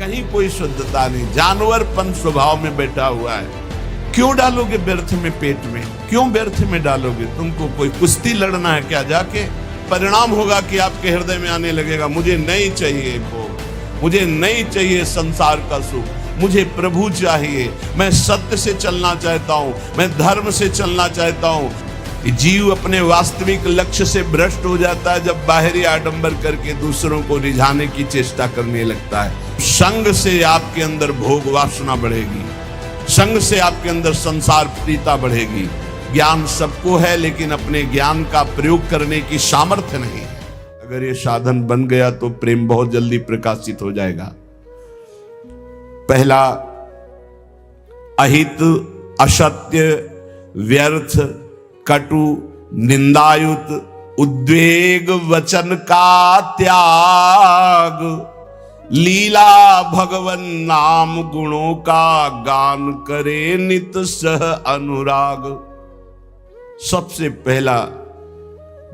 कहीं कोई शुद्धता नहीं, जानवरपन स्वभाव में बैठा हुआ है। क्यों डालोगे व्यर्थ में पेट में, क्यों व्यर्थ में डालोगे? तुमको कोई कुश्ती लड़ना है क्या? जाके परिणाम होगा कि आपके हृदय में आने लगेगा, मुझे नहीं चाहिए भोग, मुझे नहीं चाहिए संसार का सुख, मुझे प्रभु चाहिए, मैं सत्य से चलना चाहता हूं, मैं धर्म से चलना चाहता हूं। जीव अपने वास्तविक लक्ष्य से भ्रष्ट हो जाता है जब बाहरी आडंबर करके दूसरों को रिझाने की चेष्टा करने लगता है। संग से आपके अंदर भोग वासना बढ़ेगी, संग से आपके अंदर संसार प्रीता बढ़ेगी। ज्ञान सबको है, लेकिन अपने ज्ञान का प्रयोग करने की सामर्थ्य नहीं है। अगर ये साधन बन गया तो प्रेम बहुत जल्दी प्रकाशित हो जाएगा। पहला, अहित, असत्य, व्यर्थ, कटु, निंदायुत, उद्वेग वचन का त्याग, लीला भगवन नाम गुणों का गान करे नित सह अनुराग। सबसे पहला,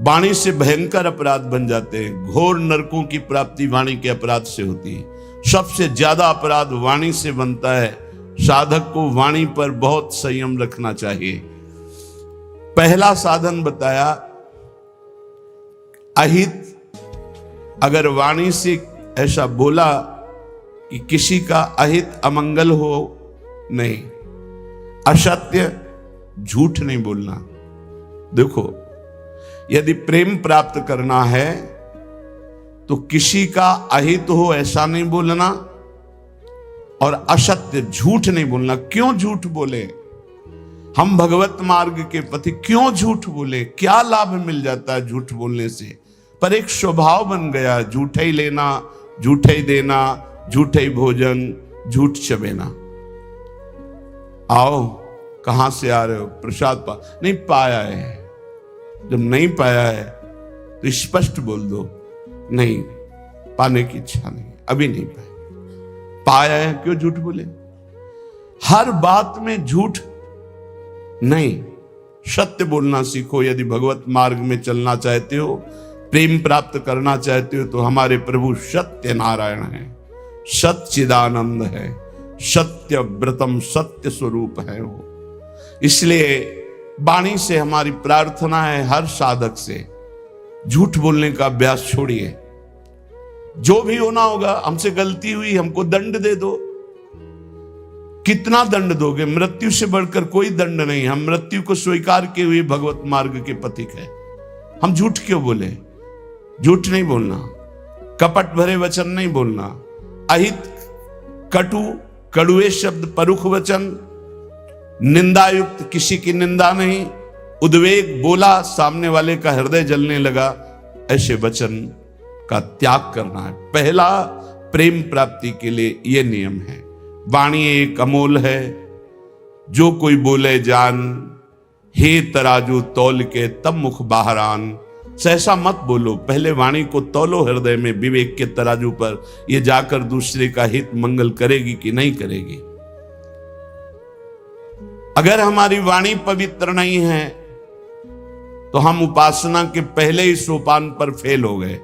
वाणी से भयंकर अपराध बन जाते हैं। घोर नरकों की प्राप्ति वाणी के अपराध से होती है। सबसे ज्यादा अपराध वाणी से बनता है। साधक को वाणी पर बहुत संयम रखना चाहिए। पहला साधन बताया अहित। अगर वाणी से ऐसा बोला कि किसी का अहित अमंगल हो, नहीं। असत्य, झूठ नहीं बोलना। देखो, यदि प्रेम प्राप्त करना है तो किसी का अहित हो ऐसा नहीं बोलना, और असत्य, झूठ नहीं बोलना। क्यों झूठ बोले? हम भगवत मार्ग के पति क्यों झूठ बोले? क्या लाभ मिल जाता है झूठ बोलने से? पर एक स्वभाव बन गया, झूठे ही लेना, झूठे ही देना, झूठे ही भोजन, झूठ चबेना। आओ, कहां से आ रहे हो? प्रसाद नहीं पाया है। जब नहीं पाया है तो स्पष्ट बोल दो, नहीं, पाने की इच्छा नहीं, अभी नहीं पाया। पाया है, क्यों झूठ बोले? हर बात में झूठ नहीं, सत्य बोलना सीखो। यदि भगवत मार्ग में चलना चाहते हो, प्रेम प्राप्त करना चाहते हो, तो हमारे प्रभु सत्य नारायण है, सच्चिदानंद है, सत्य व्रतम, सत्य स्वरूप है वो। इसलिए वाणी से हमारी प्रार्थना है, हर साधक से झूठ बोलने का अभ्यास छोड़िए। जो भी होना होगा, हमसे गलती हुई, हमको दंड दे दो। कितना दंड दोगे? मृत्यु से बढ़कर कोई दंड नहीं। हम मृत्यु को स्वीकार किए हुए भगवत मार्ग के पथिक है। हम झूठ क्यों बोले? झूठ नहीं बोलना, कपट भरे वचन नहीं बोलना, अहित, कटु, कड़ुए शब्द, परुख वचन, निंदायुक्त, किसी की निंदा नहीं, उद्वेग, बोला सामने वाले का हृदय जलने लगा, ऐसे वचन का त्याग करना है। पहला प्रेम प्राप्ति के लिए यह नियम है। वाणी एक अमोल है, जो कोई बोले जान, हे तराजू तौल के तब मुख बाहर आन। सहसा मत बोलो, पहले वाणी को तौलो हृदय में विवेक के तराजू पर, ये जाकर दूसरे का हित मंगल करेगी कि नहीं करेगी। अगर हमारी वाणी पवित्र नहीं है तो हम उपासना के पहले ही सोपान पर फेल हो गए।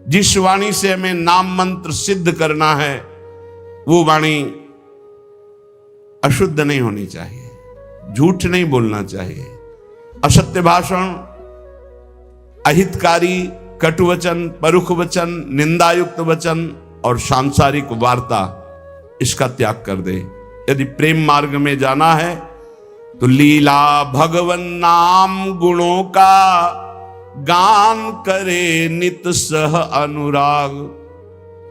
जिस वाणी से हमें नाम मंत्र सिद्ध करना है, वो वाणी अशुद्ध नहीं होनी चाहिए, झूठ नहीं बोलना चाहिए, असत्य भाषण, अहितकारी, कटुवचन, परुख वचन, निंदायुक्त वचन और सांसारिक वार्ता, इसका त्याग कर दे। यदि प्रेम मार्ग में जाना है तो लीला भगवन नाम गुणों का गान करे नित सह अनुराग।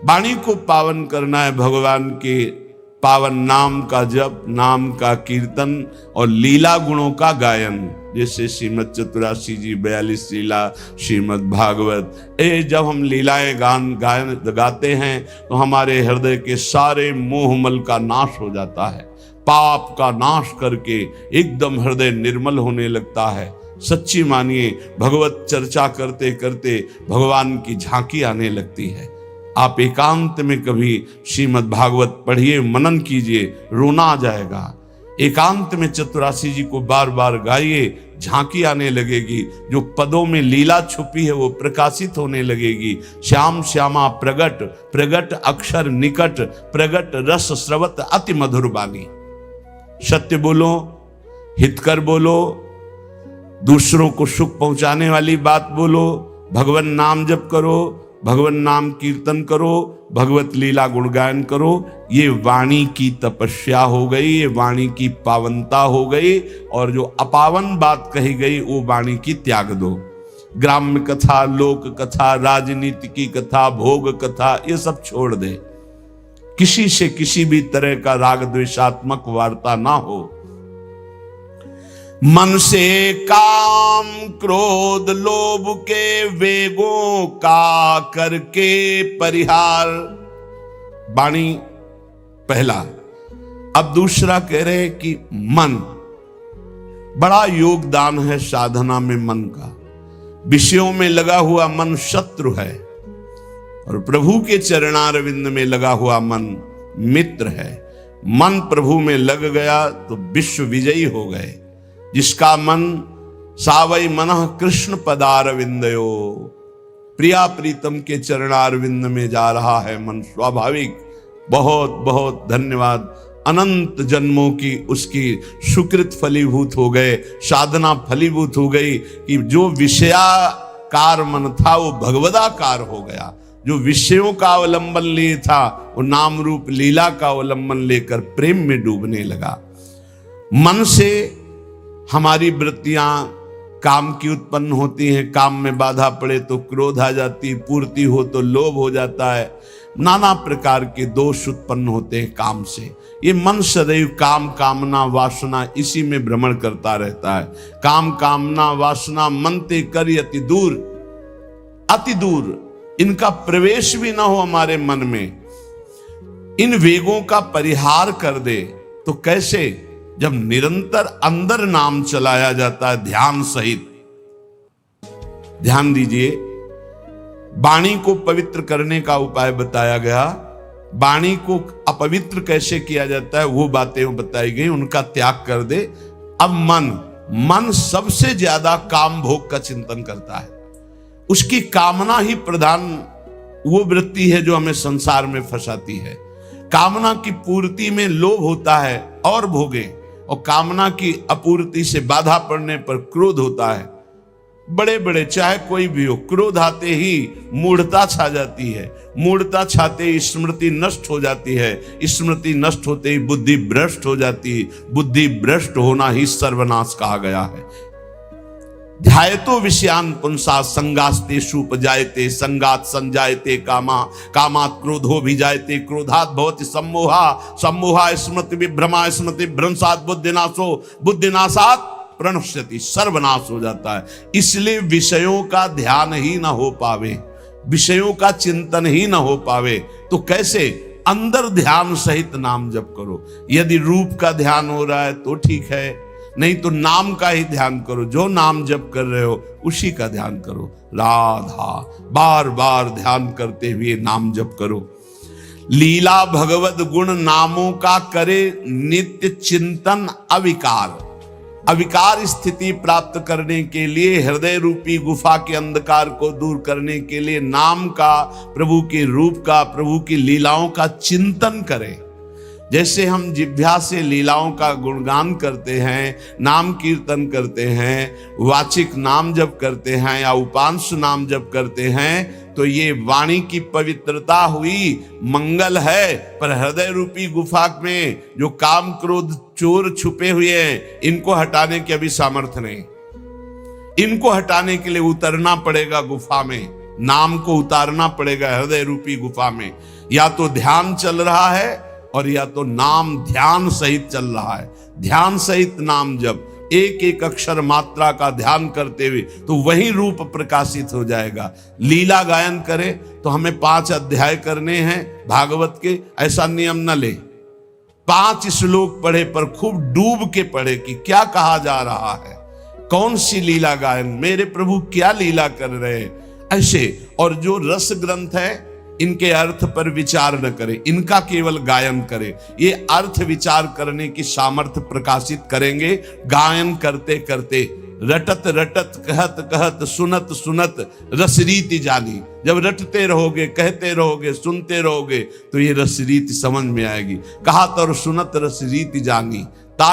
वाणी को पावन करना है, भगवान के पावन नाम का जप, नाम का कीर्तन और लीला गुणों का गायन। जैसे श्रीमद चतुरासी जी 42 लीला, श्रीमद भागवत, जब हम लीलाएं गायन गाते हैं तो हमारे हृदय के सारे मोहमल का नाश हो जाता है, पाप का नाश करके एकदम हृदय निर्मल होने लगता है। सच्ची मानिए, भगवत चर्चा करते करते भगवान की झांकी आने लगती है। आप एकांत में कभी श्रीमद् भागवत पढ़िए, मनन कीजिए, रोना आ जाएगा। एकांत में चतुरासी जी को बार बार गाइए, झांकी आने लगेगी, जो पदों में लीला छुपी है वो प्रकाशित होने लगेगी। श्याम श्यामा प्रगट, प्रगट अक्षर निकट, प्रगट रस स्रवत अति मधुर बानी। सत्य बोलो, हितकर बोलो, दूसरों को सुख पहुंचाने वाली बात बोलो, भगवान नाम जप करो, भगवान नाम कीर्तन करो, भगवत लीला गुणगान करो। ये वाणी की तपस्या हो गई, ये वाणी की पावनता हो गई, और जो अपावन बात कही गई वो वाणी की त्याग दो। ग्राम्य कथा, लोक कथा, राजनीति की कथा, भोग कथा, ये सब छोड़ दे। किसी से किसी भी तरह का राग द्वेषात्मक वार्ता ना हो। मन से काम क्रोध लोभ के वेगों का करके परिहार। वाणी पहला। अब दूसरा कह रहे कि मन, बड़ा योगदान है साधना में मन का। विषयों में लगा हुआ मन शत्रु है, और प्रभु के चरणारविंद में लगा हुआ मन मित्र है। मन प्रभु में लग गया तो विश्व विजयी हो गए। जिसका मन सावई मनः कृष्ण पदारविंदयो, प्रिया प्रीतम के चरणारविंद में जा रहा है मन स्वाभाविक। बहुत बहुत धन्यवाद। अनंत जन्मों की उसकी सुकृत फलीभूत हो गए, साधना फलीभूत हो गई कि जो विषयाकार मन था वो भगवदाकार हो गया। जो विषयों का अवलंबन लिए था वो नाम रूप लीला का अवलंबन लेकर प्रेम में डूबने लगा। मन से हमारी वृत्तियां काम की उत्पन्न होती हैं। काम में बाधा पड़े तो क्रोध आ जाती, पूर्ति हो तो लोभ हो जाता है। नाना प्रकार के दोष उत्पन्न होते हैं काम से। ये मन सदैव काम कामना वासना इसी में भ्रमण करता रहता है। काम कामना वासना मनते कर अति दूर, अति दूर, इनका प्रवेश भी ना हो हमारे मन में। इन वेगों का परिहार कर दे तो कैसे? जब निरंतर अंदर नाम चलाया जाता है ध्यान सहित। ध्यान दीजिए, वाणी को पवित्र करने का उपाय बताया गया। वाणी को अपवित्र कैसे किया जाता है वो बातें बताई गई, उनका त्याग कर दे। अब मन सबसे ज्यादा काम भोग का चिंतन करता है। उसकी कामना ही प्रधान वो वृत्ति है जो हमें संसार में फंसाती है। कामना की पूर्ति में लोभ होता है और भोगे, और कामना की अपूर्ति से बाधा पड़ने पर क्रोध होता है। बड़े बड़े चाहे कोई भी हो, क्रोध आते ही मूढ़ता छा जाती है। मूढ़ता छाते ही स्मृति नष्ट हो जाती है। स्मृति नष्ट होते ही बुद्धि भ्रष्ट हो जाती है। बुद्धि भ्रष्ट होना ही सर्वनाश कहा गया है। ध्यायतो विषयान पुंसा संगास्तेषु उपजायते, संगात संजायते कामा, कामात् क्रोधो भिजायते, क्रोधात् भवति सम्मोहा, सम्मोहा स्मृति विभ्रमा, स्मृति भ्रंशात् बुद्धिनाशो, बुद्धिनाशात् प्रणश्यति, सर्वनाश हो जाता है। इसलिए विषयों का ध्यान ही ना हो पावे, विषयों का चिंतन ही ना हो पावे तो कैसे? अंदर ध्यान सहित नाम जप करो। यदि रूप का ध्यान हो रहा है तो ठीक है, नहीं तो नाम का ही ध्यान करो। जो नाम जप कर रहे हो उसी का ध्यान करो। राधा, बार बार ध्यान करते हुए नाम जप करो। लीला भगवत गुण नामों का करे नित्य चिंतन अविकार। अविकार स्थिति प्राप्त करने के लिए, हृदय रूपी गुफा के अंधकार को दूर करने के लिए नाम का, प्रभु के रूप का, प्रभु की लीलाओं का चिंतन करें। जैसे हम जिह्वा से लीलाओं का गुणगान करते हैं, नाम कीर्तन करते हैं, वाचिक नाम जप करते हैं या उपांश नाम जप करते हैं, तो ये वाणी की पवित्रता हुई, मंगल है। पर हृदय रूपी गुफा में जो काम क्रोध चोर छुपे हुए हैं, इनको हटाने की अभी सामर्थ्य नहीं। इनको हटाने के लिए उतरना पड़ेगा गुफा में, नाम को उतारना पड़ेगा हृदय रूपी गुफा में। या तो ध्यान चल रहा है और या तो नाम ध्यान सहित चल रहा है। ध्यान सहित नाम जब एक एक अक्षर मात्रा का ध्यान करते हुए, तो वही रूप प्रकाशित हो जाएगा। लीला गायन करें तो हमें 5 अध्याय करने हैं भागवत के, ऐसा नियम न ले। 5 श्लोक पढ़े पर खूब डूब के पढ़े कि क्या कहा जा रहा है, कौन सी लीला गायन, मेरे प्रभु क्या लीला कर रहे हैं, ऐसे। और जो रस ग्रंथ है इनके अर्थ पर विचार न करें, इनका केवल गायन करें। ये अर्थ विचार करने की सामर्थ्य प्रकाशित करेंगे गायन करते करते। रटत रटत कहत कहत सुनत सुनत रस रीति जानी। जब रटते रहोगे, कहते रहोगे, सुनते रहोगे तो ये रस रीति समझ में आएगी। कहत और सुनत रस रीति जानी,